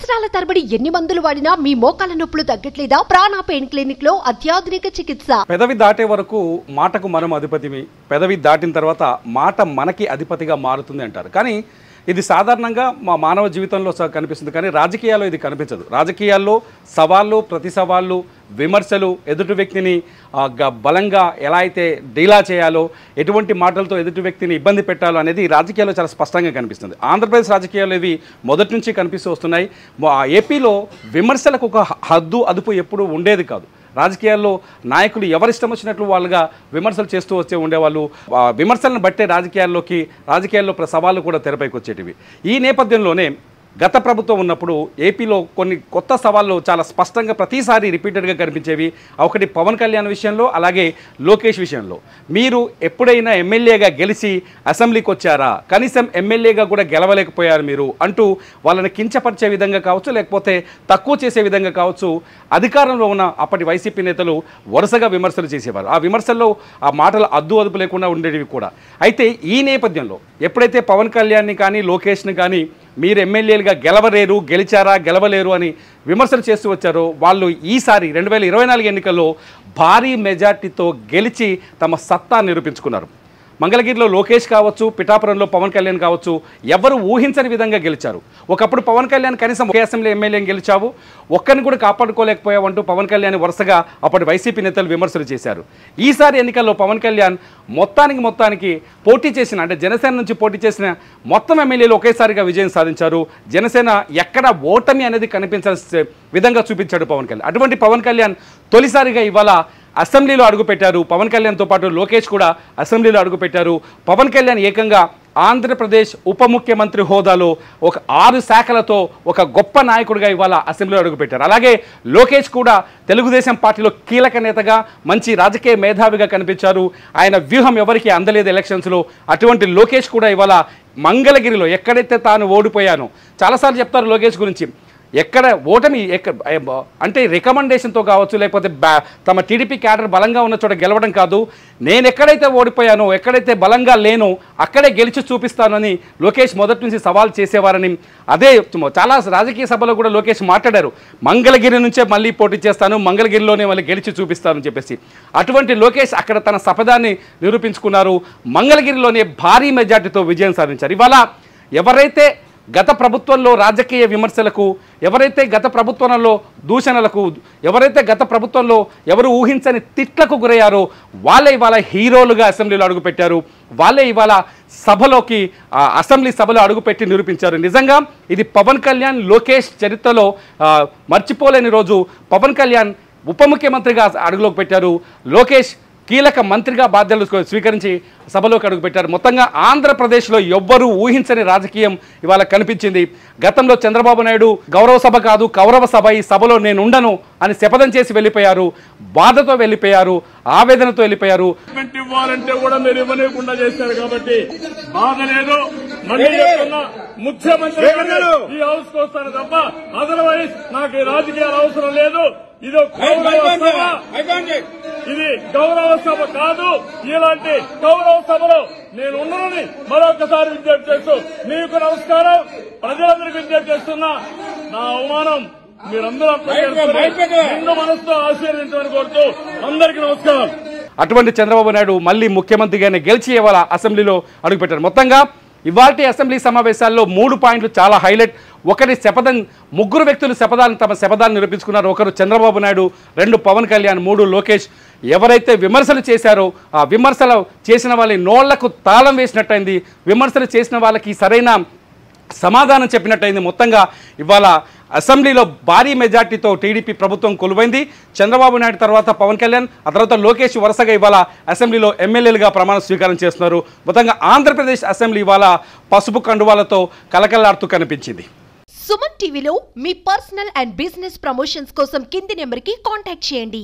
సంవత్సరాల తరబడి ఎన్ని మందులు వాడినా మీ మోకాల నొప్పులు తగ్గట్లేదా? ప్రాణ పెయిన్ క్లినిక్ లో అత్యాధునిక చికిత్స. పెదవి దాటే వరకు మాటకు మనం అధిపతిమి, పెదవి దాటిన తర్వాత మాట మనకి అధిపతిగా మారుతుంది అంటారు. కానీ ఇది సాధారణంగా మా మానవ జీవితంలో కనిపిస్తుంది, కానీ రాజకీయాల్లో ఇది కనిపించదు. రాజకీయాల్లో సవాళ్ళు, ప్రతి సవాళ్ళు, విమర్శలు, ఎదుటి వ్యక్తిని బలంగా ఎలా అయితే డీలా చేయాలో, ఎటువంటి మాటలతో ఎదుటి వ్యక్తిని ఇబ్బంది పెట్టాలో అనేది రాజకీయాల్లో చాలా స్పష్టంగా కనిపిస్తుంది. ఆంధ్రప్రదేశ్ రాజకీయాలు ఇవి మొదటి నుంచి కనిపిస్తూ వస్తున్నాయి. ఏపీలో విమర్శలకు ఒక హద్దు అదుపు ఎప్పుడూ ఉండేది కాదు. రాజకీయాల్లో నాయకులు ఎవరిష్టం వచ్చినట్లు వాళ్ళుగా విమర్శలు చేస్తూ ఉండేవాళ్ళు. విమర్శలను బట్టే రాజకీయాల్లో సవాళ్ళు కూడా తెరపైకి వచ్చేటివి. ఈ నేపథ్యంలోనే గత ప్రభుత్వం ఉన్నప్పుడు ఏపీలో కొన్ని కొత్త సవాళ్ళు చాలా స్పష్టంగా ప్రతిసారి రిపీటెడ్గా కనిపించేవి. ఒకటి పవన్ కళ్యాణ్ విషయంలో, అలాగే లోకేష్ విషయంలో. మీరు ఎప్పుడైనా ఎమ్మెల్యేగా గెలిచి అసెంబ్లీకి వచ్చారా? కనీసం ఎమ్మెల్యేగా కూడా గెలవలేకపోయారు మీరు అంటూ వాళ్ళని కించపరిచే విధంగా కావచ్చు, లేకపోతే తక్కువ చేసే విధంగా కావచ్చు, అధికారంలో ఉన్న అప్పటి వైసీపీ నేతలు వరుసగా విమర్శలు చేసేవారు. ఆ విమర్శల్లో ఆ మాటలు అదుపు లేకుండా ఉండేవి కూడా. అయితే ఈ నేపథ్యంలో ఎప్పుడైతే పవన్ కళ్యాణ్ని కానీ లోకేష్ని కానీ మీరు ఎమ్మెల్యేలుగా గెలిచారా గెలవలేరు అని విమర్శలు చేస్తూ వచ్చారో, వాళ్ళు ఈసారి 2024 ఎన్నికల్లో భారీ మెజార్టీతో గెలిచి తమ సత్తా నిరూపించుకున్నారు. మంగళగిరిలో లోకేష్ కావచ్చు, పిఠాపురంలో పవన్ కళ్యాణ్ కావచ్చు, ఎవరు ఊహించని విధంగా గెలిచారు. ఒకప్పుడు పవన్ కళ్యాణ్ కనీసం ఒకే అసెంబ్లీ ఎమ్మెల్యేని గెలిచావు, ఒక్కరిని కూడా కాపాడుకోలేకపోయావంటూ పవన్ కళ్యాణ్ వరుసగా అప్పటి వైసీపీ నేతలు విమర్శలు చేశారు. ఈసారి ఎన్నికల్లో పవన్ కళ్యాణ్ మొత్తానికి పోటీ చేసిన, అంటే జనసేన నుంచి పోటీ చేసిన మొత్తం ఎమ్మెల్యేలు ఒకేసారిగా విజయం సాధించారు. జనసేన ఎక్కడ ఓటమి అనేది కనిపించాల్సిన విధంగా చూపించాడు పవన్ కళ్యాణ్. అటువంటి పవన్ కళ్యాణ్ తొలిసారిగా ఇవాళ అసెంబ్లీలో అడుగుపెట్టారు. పవన్ కళ్యాణ్తో పాటు లోకేష్ కూడా అసెంబ్లీలో అడుగుపెట్టారు. పవన్ కళ్యాణ్ ఏకంగా ఆంధ్రప్రదేశ్ ఉప ముఖ్యమంత్రి హోదాలో ఒక 6 శాఖలతో ఒక గొప్ప నాయకుడిగా ఇవాళ అసెంబ్లీలో అడుగుపెట్టారు. అలాగే లోకేష్ కూడా తెలుగుదేశం పార్టీలో కీలక నేతగా, మంచి రాజకీయ మేధావిగా కనిపించారు. ఆయన వ్యూహం ఎవరికి అందలేదు ఎలక్షన్స్లో. అటువంటి లోకేష్ కూడా ఇవాళ మంగళగిరిలో ఎక్కడైతే తాను ఓడిపోయానో, చాలాసార్లు చెప్తారు లోకేష్ గురించి, ఎక్కడ ఓటమి అంటే రికమెండేషన్తో కావచ్చు, లేకపోతే తమ టీడీపీ క్యాడర్ బలంగా ఉన్న చోట గెలవడం కాదు, నేను ఎక్కడైతే ఓడిపోయానో, ఎక్కడైతే బలంగా లేనో అక్కడే గెలిచి చూపిస్తానని లోకేష్ మొదటి నుంచి సవాల్ చేసేవారని, అదే చాలా రాజకీయ సభలో కూడా లోకేష్ మాట్లాడారు. మంగళగిరి నుంచే మళ్ళీ పోటీ చేస్తాను, మంగళగిరిలోనే మళ్ళీ గెలిచి చూపిస్తానని చెప్పేసి. అటువంటి లోకేష్ అక్కడ తన సపదాన్ని నిరూపించుకున్నారు. మంగళగిరిలోనే భారీ మెజార్టీతో విజయం సాధించారు. ఇవాళ ఎవరైతే గత ప్రభుత్వంలో రాజకీయ విమర్శలకు, ఎవరైతే గత ప్రభుత్వంలో దూషణలకు, ఎవరైతే గత ప్రభుత్వంలో ఎవరు ఊహించని తిట్లకు గురయ్యారో వాళ్ళే ఇవాళ హీరోలుగా అసెంబ్లీలో అడుగుపెట్టారు. వాళ్ళే ఇవాళ అసెంబ్లీ సభలో అడుగుపెట్టి నిరూపించారు. నిజంగా ఇది పవన్ కళ్యాణ్ లోకేష్ చరిత్రలో మర్చిపోలేని రోజు. పవన్ కళ్యాణ్ ఉప ముఖ్యమంత్రిగా అడుగులోకి పెట్టారు. లోకేష్ కీలక మంత్రిగా బాధ్యతలు స్వీకరించి సభలోకి అడుగుపెట్టారు. మొత్తంగా ఆంధ్రప్రదేశ్లో ఎవ్వరూ ఊహించని రాజకీయం ఇవాళ కనిపించింది. గతంలో చంద్రబాబు నాయుడు గౌరవ సభ కాదు కౌరవ సభ, ఈ సభలో నేను ఉండను అని శపథం చేసి వెళ్ళిపోయారు. బాధతో వెళ్ళిపోయారు, ఆవేదనతో వెళ్ళిపోయారు. ఇవ్వాలంటే కూడా మీరు ఇవ్వలేకుండా చేశారు కాబట్టి బాధ లేదు. మళ్ళీ ముఖ్యమంత్రి ఈ హౌస్ కు వస్తాను తప్ప అదర్వైజ్ నాకు ఈ రాజకీయాలు అవసరం లేదు. ఇది గౌరవ సభ కాదు. ఇలాంటి గౌరవ సభలో నేను ఉన్నానని మరొకసారి విజ్ఞప్తి చేస్తూ మీకు నమస్కారం. ప్రజలందరికీ విజ్ఞప్తి చేస్తున్నా, నా అవమానం మీరందరూ నిండు మనసుతో ఆశీర్వదించమని కోరుతూ అందరికీ నమస్కారం. అటువంటి చంద్రబాబు నాయుడు మళ్ళీ ముఖ్యమంత్రిగానే గెలిచి ఇవాళ అసెంబ్లీలో అడుగుపెట్టారు. మొత్తంగా ఇవాల్టి అసెంబ్లీ సమావేశాల్లో 3 పాయింట్లు చాలా హైలైట్. ఒకటి శపథం, 3 వ్యక్తులు తమ శపథాన్ని నిరూపించుకున్నారు. ఒకరు చంద్రబాబు నాయుడు, 2 పవన్ కళ్యాణ్, 3 లోకేష్. ఎవరైతే విమర్శలు చేశారో ఆ విమర్శలు చేసిన వాళ్ళ నోళ్లకు తాళం వేసినట్టయింది. విమర్శలు చేసిన వాళ్ళకి సరైన సమాధానం చెప్పినట్టయింది. మొత్తంగా ఇవాళ అసెంబ్లీలో భారీ మెజార్టీతో టీడీపీ ప్రభుత్వం కొలువైంది. చంద్రబాబు నాయుడు తర్వాత పవన్ కళ్యాణ్, ఆ తర్వాత లోకేష్ వరుసగా ఇవాళ అసెంబ్లీలో ఎమ్మెల్యేలుగా ప్రమాణ స్వీకారం చేస్తున్నారు. మొత్తంగా ఆంధ్రప్రదేశ్ అసెంబ్లీ ఇవాళ పసుపు కండువాలతో కలకలాడుతూ కనిపించింది. సుమన్ టీవీలో మీ పర్సనల్ అండ్ బిజినెస్ ప్రమోషన్స్ కోసం కింది నెంబర్కి కాంటాక్ట్ చేయండి.